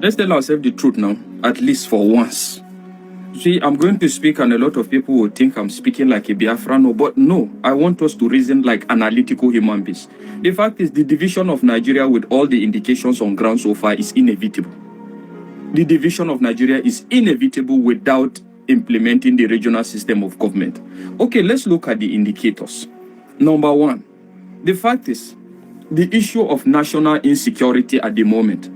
Let's tell ourselves the truth now, at least for once. See, I'm going to speak and a lot of people will think I'm speaking like a Biafrano, but no, I want us to reason like analytical human beings. The fact is the division of Nigeria with all the indications on ground so far is inevitable. The division of Nigeria is inevitable without implementing the regional system of government. Okay, let's look at the indicators. Number one, the fact is the issue of national insecurity at the moment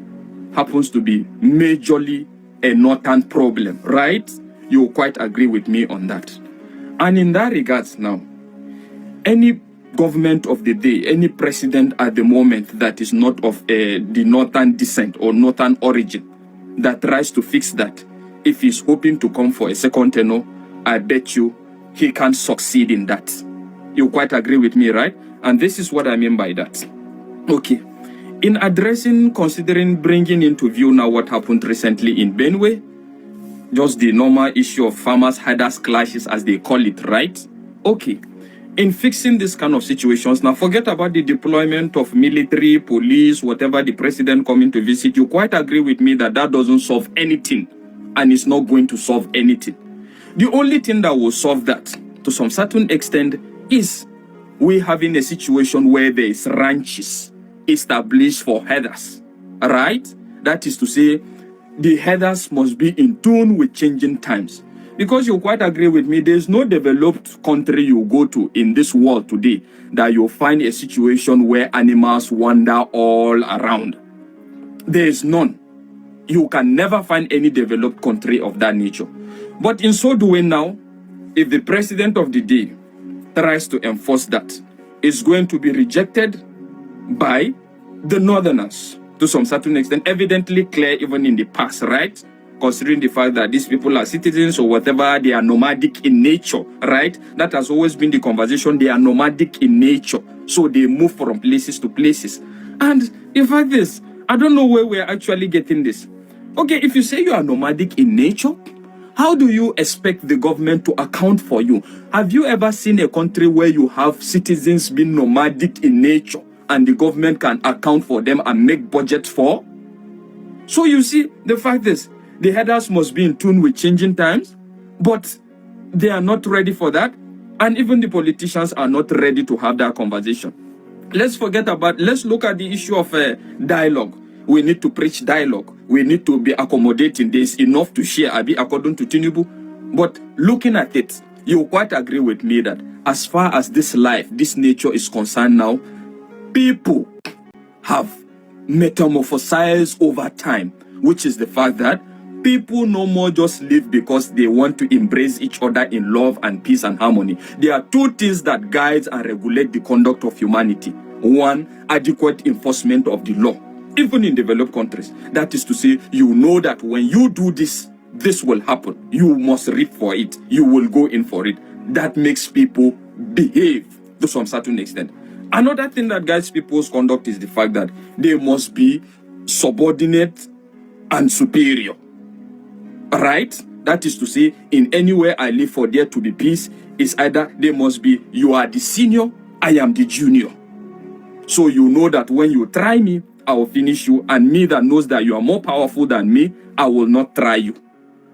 happens to be majorly a northern problem, right? You quite agree with me on that. And in that regards now, any government of the day, any president at the moment that is not of the northern descent or northern origin that tries to fix that, if he's hoping to come for a second tenure, I bet you he can't succeed in that. You quite agree with me, right? And this is what I mean by that. Okay. In addressing, considering bringing into view now what happened recently in Benue, just the normal issue of farmers' herders clashes as they call it, right? Okay. In fixing this kind of situations, now forget about the deployment of military, police, whatever the president coming to visit. You quite agree with me that that doesn't solve anything and it's not going to solve anything. The only thing that will solve that to some certain extent is we having a situation where there is ranches established for herders, right? That is to say, the herders must be in tune with changing times. Because you quite agree with me, there's no developed country you go to in this world today that you'll find a situation where animals wander all around. There is none. You can never find any developed country of that nature. But in so doing now, if the president of the day tries to enforce that, it's going to be rejected by the northerners to some certain extent, evidently clear even in the past, right? Considering the fact that these people are citizens or whatever, they are nomadic in nature, right? That has always been the conversation. They are nomadic in nature, so they move from places to places. And in fact, this, I don't know where we're actually getting this. Okay, if you say you are nomadic in nature, how do you expect the government to account for you? Have you ever seen a country where you have citizens being nomadic in nature and the government can account for them and make budgets for? So you see, the fact is, the herders must be in tune with changing times, but they are not ready for that. And even the politicians are not ready to have that conversation. Let's look at the issue of dialogue. We need to preach dialogue. We need to be accommodating. There's enough to share, according to Tinubu. But looking at it, you quite agree with me that as far as this life, this nature is concerned now, people have metamorphosized over time, which is the fact that people no more just live because they want to embrace each other in love and peace and harmony. There are two things that guide and regulate the conduct of humanity. One, adequate enforcement of the law, even in developed countries. That is to say, you know that when you do this, this will happen. You must reap for it. You will go in for it. That makes people behave to some certain extent. Another thing that guides people's conduct is the fact that they must be subordinate and superior. Right? That is to say, in anywhere I live for there to be peace, is either they must be, you are the senior, I am the junior. So you know that when you try me, I will finish you, and me that knows that you are more powerful than me, I will not try you.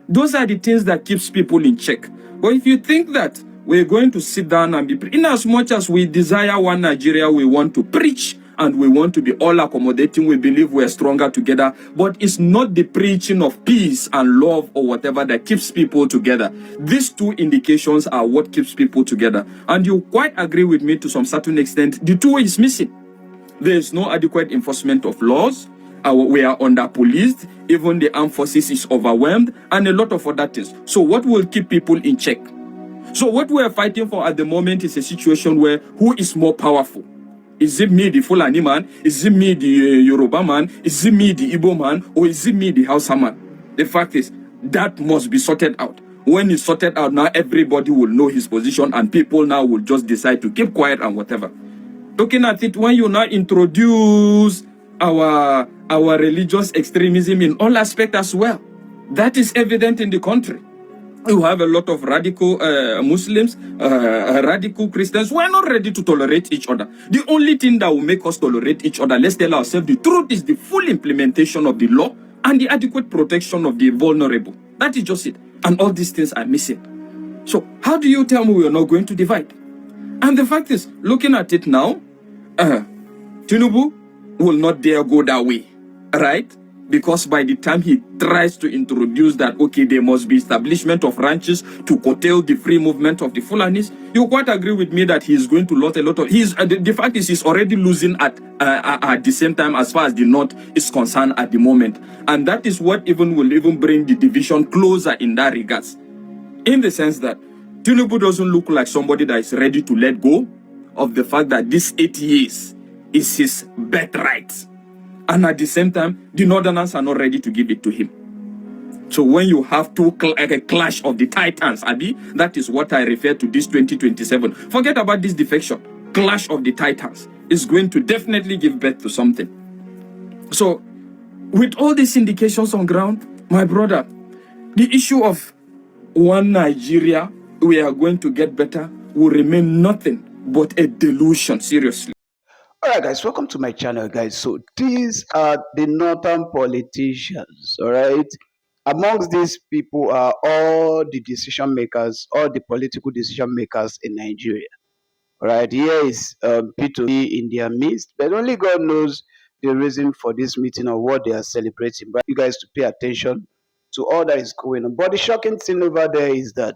Those are the things that keeps people in check. But if you think that we're going to sit down and be, in as much as we desire one Nigeria, we want to preach, and we want to be all accommodating, we believe we're stronger together, but it's not the preaching of peace and love or whatever that keeps people together. These two indications are what keeps people together. And you quite agree with me to some certain extent, the two is missing. There is no adequate enforcement of laws. We are under-policed. Even the armed forces is overwhelmed, and a lot of other things. So what will keep people in check? So what we are fighting for at the moment is a situation where who is more powerful? Is it me, the Fulani man? Is it me, the Yoruba man? Is it me, the Igbo man? Or is it me, the Hausa man? The fact is, that must be sorted out. When it's sorted out, now everybody will know his position, and people now will just decide to keep quiet and whatever. Looking at it, when you now introduce our religious extremism in all aspects as well, that is evident in the country. You have a lot of radical Muslims, radical Christians. We're not ready to tolerate each other. The only thing that will make us tolerate each other, let's tell ourselves the truth, is the full implementation of the law and the adequate protection of the vulnerable. That is just it. And all these things are missing. So how do you tell me we are not going to divide? And the fact is, looking at it now, Tinubu will not dare go that way, right? Because by the time he tries to introduce that, okay, there must be establishment of ranches to curtail the free movement of the Fulanis, you quite agree with me that he's going to lose a lot of... the fact is he's already losing at the same time as far as the North is concerned at the moment. And that is what will bring the division closer in that regards. In the sense that Tinubu doesn't look like somebody that is ready to let go of the fact that this 8 years is his birthright. And at the same time, the Northerners are not ready to give it to him. So when you have a clash of the titans, Abi, that is what I refer to this 2027. Forget about this defection. Clash of the titans is going to definitely give birth to something. So with all these indications on ground, my brother, the issue of one Nigeria, we are going to get better, will remain nothing but a delusion, seriously. All right, guys, welcome to my channel, guys. So these are the northern politicians, all right? Amongst these people are all the decision makers, all the political decision makers in Nigeria. All right, here is P2B in their midst, but only God knows the reason for this meeting or what they are celebrating. But you guys to pay attention to all that is going on. But the shocking thing over there is that,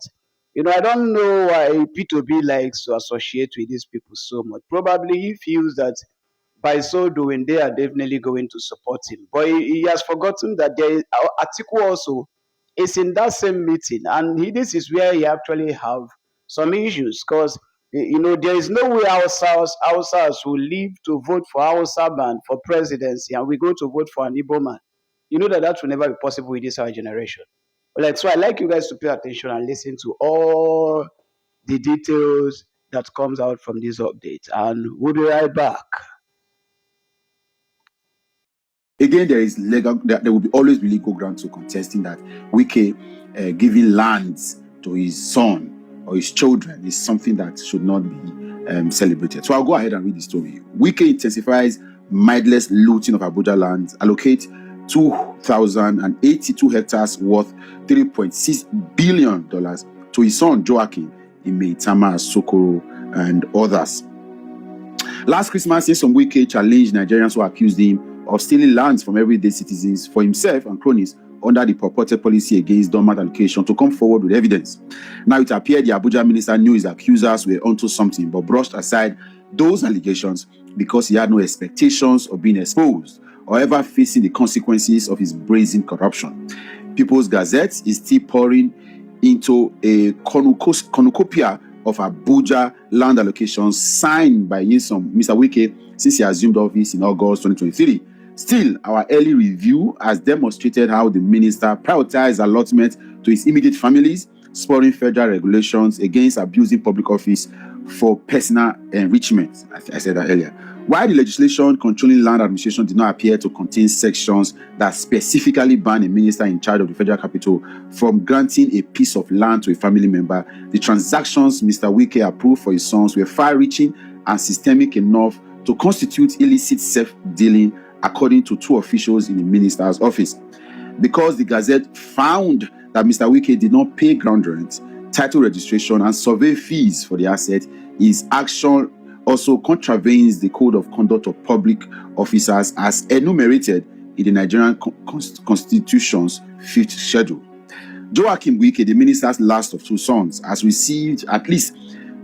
I don't know why P2B likes to associate with these people so much. Probably he feels that by so doing, they are definitely going to support him. But he has forgotten that Atiku also is in that same meeting, and this is where he actually have some issues because there is no way Hausas will leave to vote for Hausa man for presidency, and we go to vote for an Igbo man. You know that will never be possible with this our generation. So I like you guys to pay attention and listen to all the details that comes out from this update, and we'll be right back. Again, there will be always be legal ground to contesting that Wike giving lands to his son or his children is something that should not be celebrated. So I'll go ahead and read the story. Wike intensifies mindless looting of Abuja lands, allocate 2,082 hectares worth $3.6 billion to his son Joaquin in Maitama, Sokoro, and others. Last Christmas, some Wike challenged Nigerians who accused him of stealing lands from everyday citizens for himself and cronies under the purported policy against dormant allocation to come forward with evidence. Now it appeared the Abuja minister knew his accusers were onto something but brushed aside those allegations because he had no expectations of being exposed or ever facing the consequences of his brazen corruption. People's Gazette is still pouring into a cornucopia of Abuja land allocations signed by Mr. Wike since he assumed office in August 2023. Still, our early review has demonstrated how the minister prioritized allotment to his immediate families, spurring federal regulations against abusing public office for personal enrichment. I said that earlier. While the legislation controlling land administration did not appear to contain sections that specifically ban a minister in charge of the federal capital from granting a piece of land to a family member, the transactions Mr. Wike approved for his sons were far-reaching and systemic enough to constitute illicit self-dealing, according to two officials in the minister's office. Because the Gazette found that Mr. Wike did not pay ground rent, title registration, and survey fees for the asset, his action also contravenes the Code of Conduct of Public Officers as enumerated in the Nigerian Constitution's 5th schedule. Joaquin Wike, the minister's last of two sons, has received at least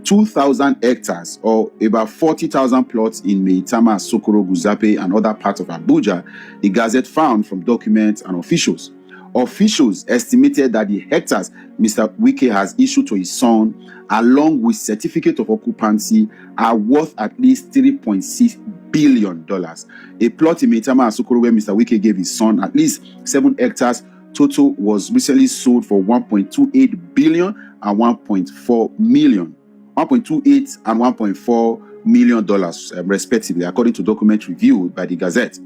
2,000 hectares or about 40,000 plots in Maitama, Sokoro, Guzape, and other parts of Abuja, the Gazette found from documents and officials. Officials estimated that the hectares Mr. Wike has issued to his son, along with certificate of occupancy, are worth at least $3.6 billion. A plot in Maitama and Sokoro where Mr. Wike gave his son at least 7 hectares total was recently sold for $1.28 billion and $1.4 million. $1.28 and $1.4 million, respectively, according to documents reviewed by the Gazette.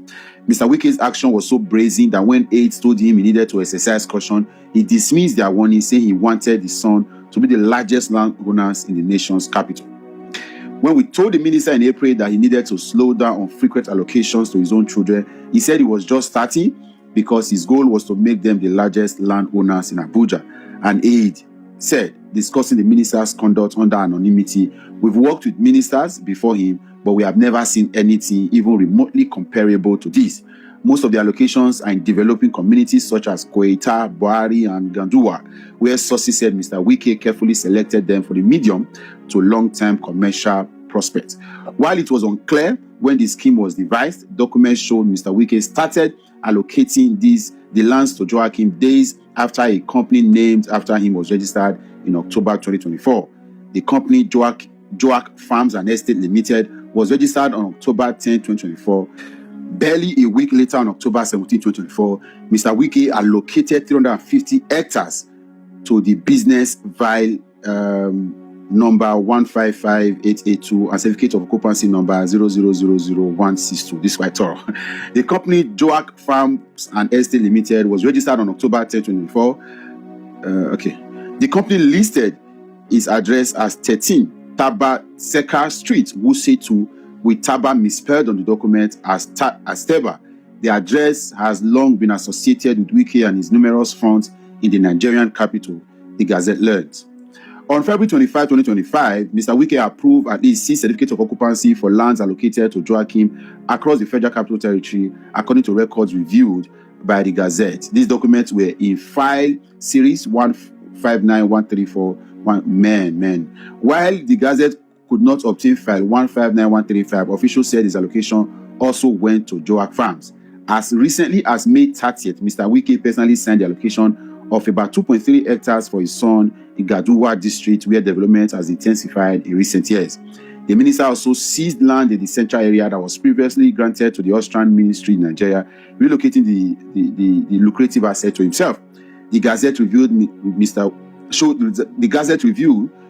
Mr. Wike's action was so brazen that when aides told him he needed to exercise caution, he dismissed their warning, saying he wanted his son to be the largest landowners in the nation's capital. When we told the minister in April that he needed to slow down on frequent allocations to his own children, he said he was just starting because his goal was to make them the largest landowners in Abuja. An aide said, discussing the minister's conduct under anonymity, "We've worked with ministers before him, but we have never seen anything even remotely comparable to this. Most of the allocations are in developing communities such as Koita, Buhari, and Ganduwa, where sources said Mr. Wike carefully selected them for the medium to long-term commercial prospects." While it was unclear when the scheme was devised, documents showed Mr. Wike started allocating the lands to Joachim days after a company named after him was registered in October 2024. The company Joak Farms and Estate Limited was registered on October 10, 2024. Barely a week later, on October 17, 2024, Mr. Wike allocated 350 hectares to the business via number 155882 and certificate of occupancy number 0000162. This is quite thorough. The company Joak Farms and Estate Limited was registered on October 10, 2024. The company listed its address as 13 Taba Seka Street, Wuse 2, with Taba misspelled on the document as Teba. The address has long been associated with Wike and his numerous fronts in the Nigerian capital, the Gazette learned. On February 25, 2025, Mr. Wike approved at least 6 certificates of occupancy for lands allocated to Joachim across the Federal Capital Territory, according to records reviewed by the Gazette. These documents were in file series 159134. While the Gazette could not obtain file 159135, officials said his allocation also went to Joak Farms. As recently as May 30th, Mr. Wike personally signed the allocation of about 2.3 hectares for his son in Gaduwa district, where development has intensified in recent years. The minister also seized land in the central area that was previously granted to the Austrian ministry in Nigeria, relocating the lucrative asset to himself. The Gazette review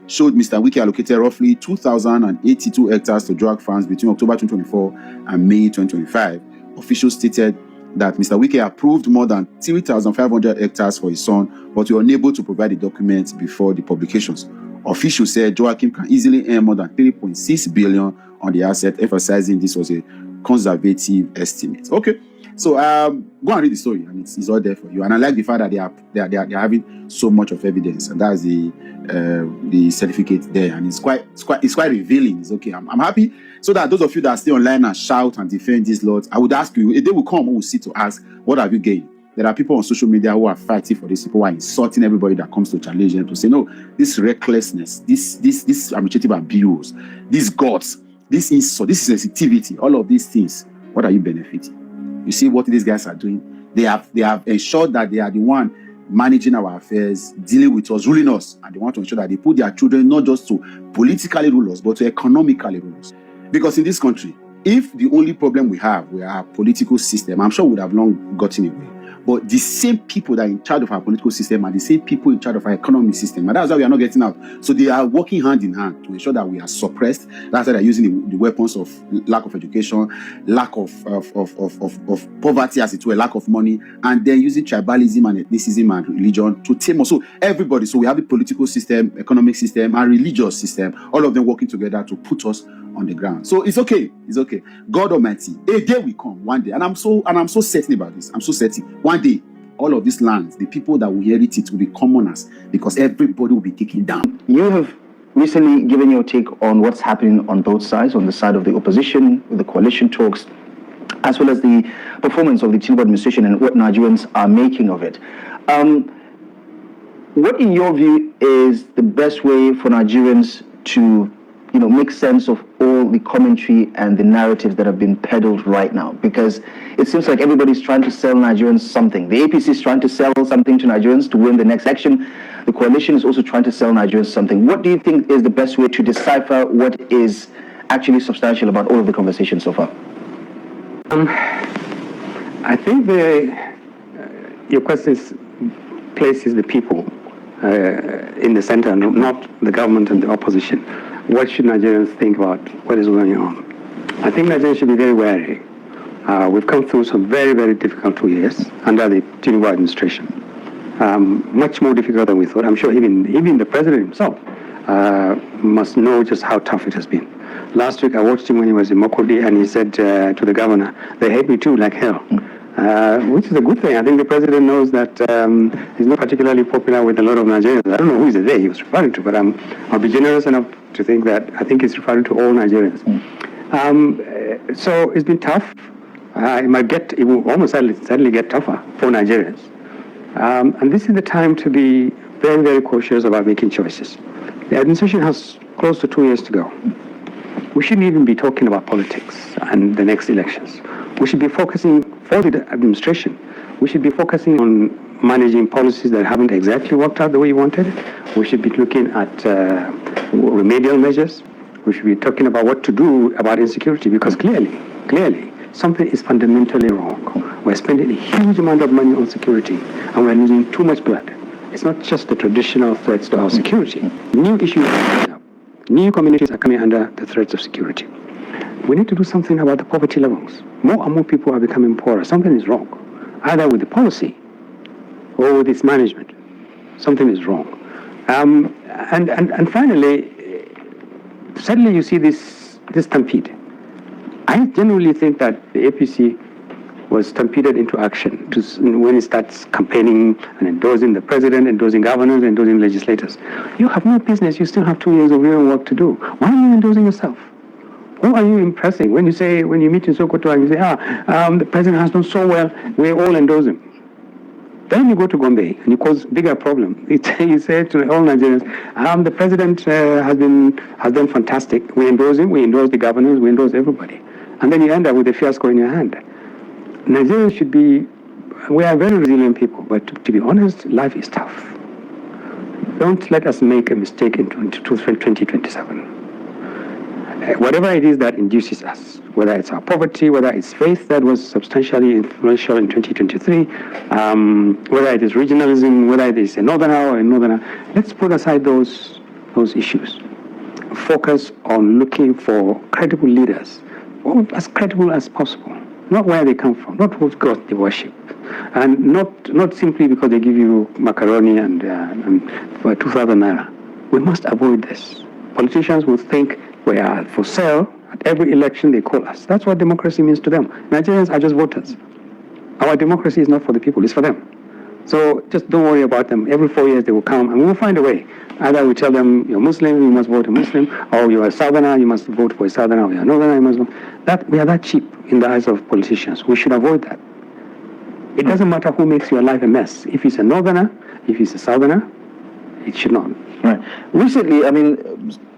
showed Mr. Wike allocated roughly 2,082 hectares to Joak Farms between October 2024 and May 2025. Officials stated that Mr. Wike approved more than 3,500 hectares for his son, but were unable to provide the documents before the publications. Officials said Joachim can easily earn more than 3.6 billion on the asset, emphasizing this was a conservative estimate. Okay, so go and read the story, and it's all there for you. And I like the fact that they are having so much of evidence, and that's the certificate there, and it's quite revealing. It's okay. I'm happy. So that those of you that stay online and shout and defend these laws, I would ask you, a day will come, we will sit to ask, what have you gained? There are people on social media who are fighting for this, people who are insulting everybody that comes to challenge them, to say, no, this recklessness, this administrative abuse, these gods, this insult, this sensitivity, all of these things, what are you benefiting? You see what these guys are doing? They have ensured that they are the one managing our affairs, dealing with us, ruling us, and they want to ensure that they put their children not just to politically rule us, but to economically rule us. Because in this country, if the only problem we have our political system, I'm sure we would have long gotten away. But the same people that are in charge of our political system are the same people in charge of our economic system. And that's why we are not getting out. So they are working hand in hand to ensure that we are suppressed. That's why they're using the weapons of lack of education, lack of poverty, as it were, lack of money, and then using tribalism and ethnicism and religion to tame us. So everybody, so we have a political system, economic system, and religious system, all of them working together to put us on the ground. So it's okay. It's okay. God Almighty, a day will come, one day, and I'm so certain about this. I'm so certain. One day, all of these lands, the people that will inherit it will be commoners, because everybody will be taken down. You have recently given your take on what's happening on both sides, on the side of the opposition with the coalition talks, as well as the performance of the Tinubu administration and what Nigerians are making of it. What, in your view, is the best way for Nigerians to make sense of all the commentary and the narratives that have been peddled right now? Because it seems like everybody's trying to sell Nigerians something. The APC is trying to sell something to Nigerians to win the next election. The coalition is also trying to sell Nigerians something. What do you think is the best way to decipher what is actually substantial about all of the conversations so far? I think your question places the people in the center, not the government and the opposition. What should Nigerians think about what is going on? I think Nigerians should be very wary. We've come through some very, very difficult 2 years under the Tinubu administration. Much more difficult than we thought. I'm sure even the president himself must know just how tough it has been. Last week I watched him when he was in Mokodi, and he said to the governor, "They hate me too, like hell." which is a good thing. I think the president knows that he's not particularly popular with a lot of Nigerians. I don't know who is the they he was referring to, but I'll be generous enough to think that I think he's referring to all Nigerians. So it's been tough. It will almost certainly get tougher for Nigerians. And this is the time to be very, very cautious about making choices. The administration has close to 2 years to go. We shouldn't even be talking about politics and the next elections. We should be focusing, for the administration, we should be focusing on managing policies that haven't exactly worked out the way you wanted. We should be looking at remedial measures. We should be talking about what to do about insecurity, because clearly, something is fundamentally wrong. We're spending a huge amount of money on security, and we're losing too much blood. It's not just the traditional threats to our security. New issues are coming up. New communities are coming under the threats of security. We need to do something about the poverty levels. More and more people are becoming poorer. Something is wrong, either with the policy or with its management. Something is wrong. And finally, suddenly you see this stampede. I genuinely think that the APC was stampeded into action when it starts campaigning and endorsing the president, endorsing governors, endorsing legislators. You have no business. You still have 2 years of real work to do. Why are you endorsing yourself? Who are you impressing? When you meet in Sokoto and you say, the president has done so well, we all endorse him. Then you go to Gombe and you cause bigger problem. You say to all Nigerians, the president has done fantastic. We endorse him, we endorse the governors, we endorse everybody. And then you end up with a fiasco in your hand. Nigerians we are very resilient people, but to be honest, life is tough. Don't let us make a mistake in 2027. Whatever it is that induces us, whether it's our poverty, whether it's faith that was substantially influential in 2023, whether it is regionalism, whether it is a northerner or a northerner, let's put aside those issues. Focus on looking for credible leaders, as credible as possible. Not where they come from, not what God they worship, and not simply because they give you macaroni and for 2,000 naira. We must avoid this. Politicians will think we are for sale. At every election they call us. That's what democracy means to them. Nigerians are just voters. Our democracy is not for the people, it's for them. So just don't worry about them. Every 4 years they will come and we will find a way. Either we tell them, you're Muslim, you must vote a Muslim, or you're a Southerner, you must vote for a Southerner, or you're a Northerner, you must vote. We are that cheap in the eyes of politicians. We should avoid that. It doesn't matter who makes your life a mess. If he's a Northerner, if he's a Southerner, it should not. Right. Recently,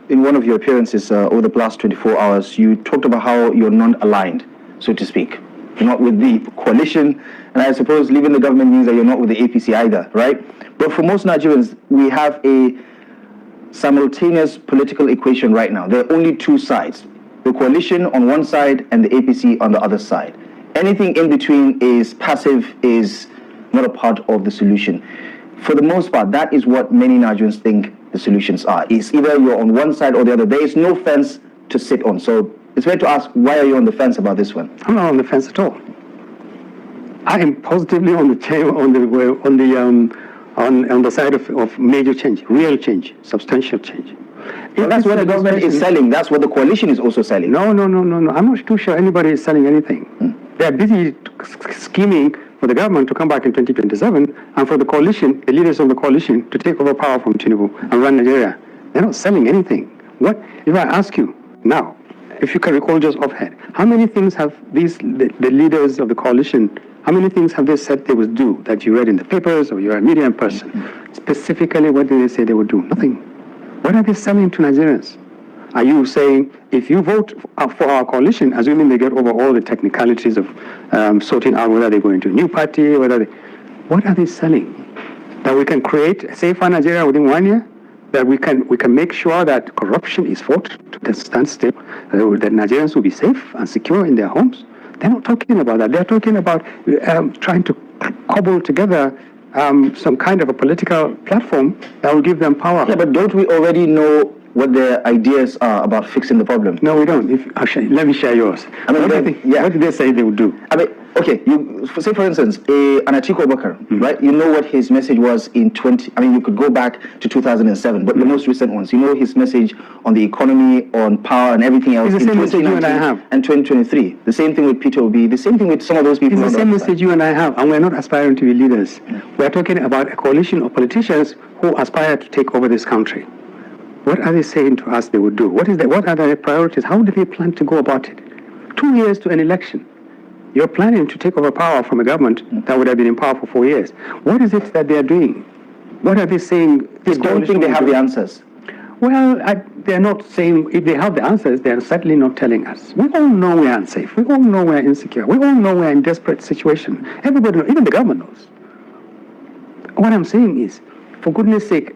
in one of your appearances over the past 24 hours, you talked about how you're non-aligned, so to speak. You're not with the coalition, and I suppose leaving the government means that you're not with the APC either, right? But for most Nigerians, we have a simultaneous political equation right now. There are only two sides, the coalition on one side and the APC on the other side. Anything in between is passive, is not a part of the solution. For the most part, that is what many Nigerians think the solutions are. It's either you're on one side or the other. There is no fence to sit on. So it's fair to ask, why are you on the fence about this one? I'm not on the fence at all. I am positively on the side of major change, real change, substantial change. Well, that's what the government is selling. That's what the coalition is also selling. No. I'm not too sure anybody is selling anything. They're busy scheming for the government to come back in 2027 and for the coalition, the leaders of the coalition, to take over power from Tinubu and run Nigeria. They're not selling anything. What if I ask you now, if you can recall just offhand, how many things have the leaders of the coalition, how many things have they said they would do that you read in the papers or you're a media person? Specifically, what did they say they would do? Nothing. What are they selling to Nigerians? Are you saying, if you vote for our coalition, assuming they get over all the technicalities of sorting out whether they go into a new party, what are they selling? That we can create a safer Nigeria within 1 year? That we can make sure that corruption is fought to stand still, that Nigerians will be safe and secure in their homes? They're not talking about that. They're talking about trying to cobble together some kind of a political platform that will give them power. Yeah, but don't we already know what their ideas are about fixing the problem? No, we don't. Let me share yours. I mean, what did they say they would do? I mean, okay, say for instance, an Atiku Abubakar, right? You know what his message was in you could go back to 2007, but the most recent ones, you know his message on the economy, on power and everything else it's the same message you and I have. And 2023. The same thing with Peter Obi, the same thing with some of those people. It's the same message you and I have, and we're not aspiring to be leaders. We're talking about a coalition of politicians who aspire to take over this country. What are they saying to us they would do? What are their priorities? How do they plan to go about it? 2 years to an election. You're planning to take over power from a government that would have been in power for 4 years. What is it that they are doing? What are they saying? They don't think they have the answers. Well, they're not saying, if they have the answers, they're certainly not telling us. We all know we're unsafe. We all know we're insecure. We all know we're in desperate situation. Everybody knows, even the government knows. What I'm saying is, for goodness sake,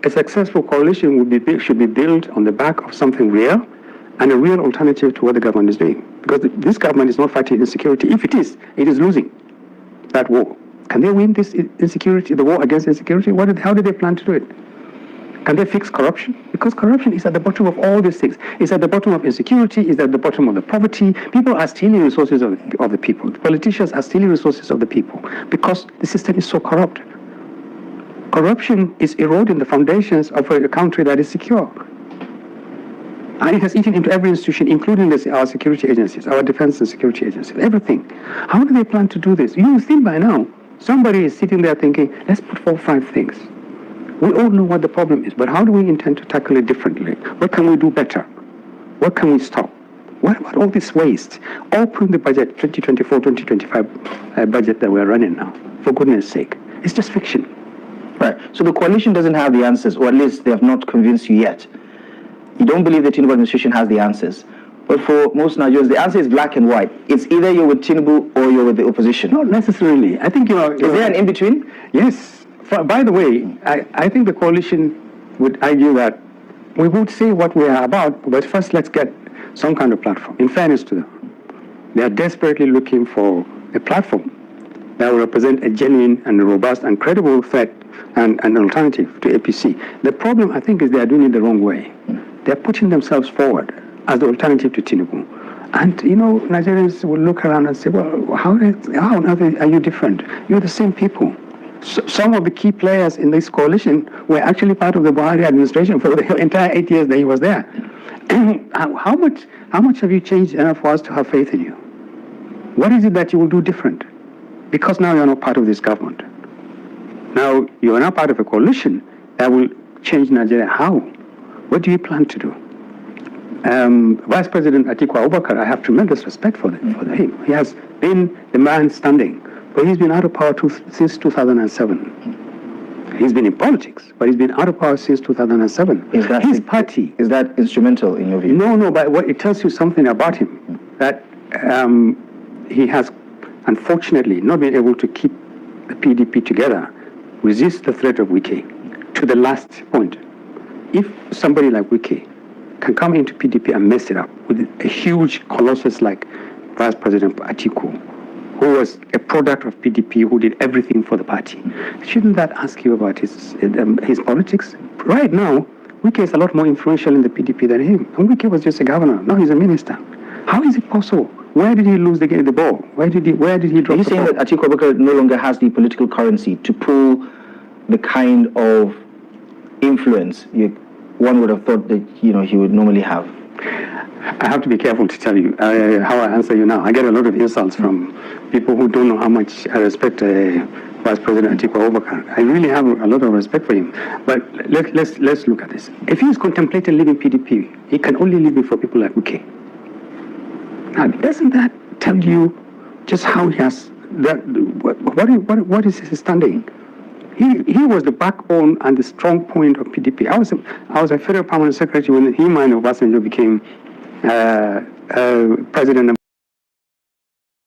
a successful coalition should be built on the back of something real and a real alternative to what the government is doing. Because this government is not fighting insecurity. If it is losing that war. Can they win this insecurity, the war against insecurity? How do they plan to do it? Can they fix corruption? Because corruption is at the bottom of all these things. It's at the bottom of insecurity, it's at the bottom of the poverty. People are stealing resources of the people. Politicians are stealing resources of the people because the system is so corrupt. Corruption is eroding the foundations of a country that is secure. And it has eaten into every institution, including our security agencies, our defense and security agencies, everything. How do they plan to do this? You think by now, somebody is sitting there thinking, let's put 4 or 5 things. We all know what the problem is, but how do we intend to tackle it differently? What can we do better? What can we stop? What about all this waste? Open the budget, 2024, 2025 budget that we're running now, for goodness sake. It's just fiction. Right. So the coalition doesn't have the answers, or at least they have not convinced you yet. You don't believe the Tinubu administration has the answers. But for most Nigerians, the answer is black and white. It's either you're with Tinubu or you're with the opposition. Not necessarily. I think Is there an in-between? Yes. By the way, I think the coalition would argue that we would say what we are about, but first let's get some kind of platform. In fairness to them, they are desperately looking for a platform that will represent a genuine and robust and credible threat and an alternative to APC. The problem, I think, is they are doing it the wrong way. They're putting themselves forward as the alternative to Tinubu. And, Nigerians will look around and say, well, how on earth are you different? You're the same people. Some of the key players in this coalition were actually part of the Buhari administration for the entire 8 years that he was there. How much have you changed enough for us to have faith in you? What is it that you will do different? Because now you're not part of this government. Now you are now part of a coalition that will change Nigeria. How? What do you plan to do? Vice President Atiku Abubakar, I have tremendous respect for him. He has been the man standing, but he's been out of power since 2007. He's been in politics, but he's been out of power since 2007. His party... Is that instrumental in your view? No, but what it tells you something about him, that he has, unfortunately, not been able to keep the PDP together, resist the threat of Wike to the last point. If somebody like Wike can come into PDP and mess it up with a huge colossus like Vice President Atiku, who was a product of PDP, who did everything for the party, shouldn't that ask you about his politics? Right now, Wike is a lot more influential in the PDP than him. And Wike was just a governor. Now he's a minister. How is it possible? Where did he lose the ball? Where did he drop the ball? Are you saying that Atiku Abubakar no longer has the political currency to pull the kind of influence one would have thought that he would normally have? I have to be careful to tell you how I answer you now. I get a lot of insults from people who don't know how much I respect Vice President Atiku Abubakar. I really have a lot of respect for him. But let's look at this. If he's contemplating leaving PDP, he can only leave it for people like Wike. Now, doesn't that tell you just how he has what is his standing? He was the backbone and the strong point of PDP. I was a federal permanent secretary when he and Obasanjo became president.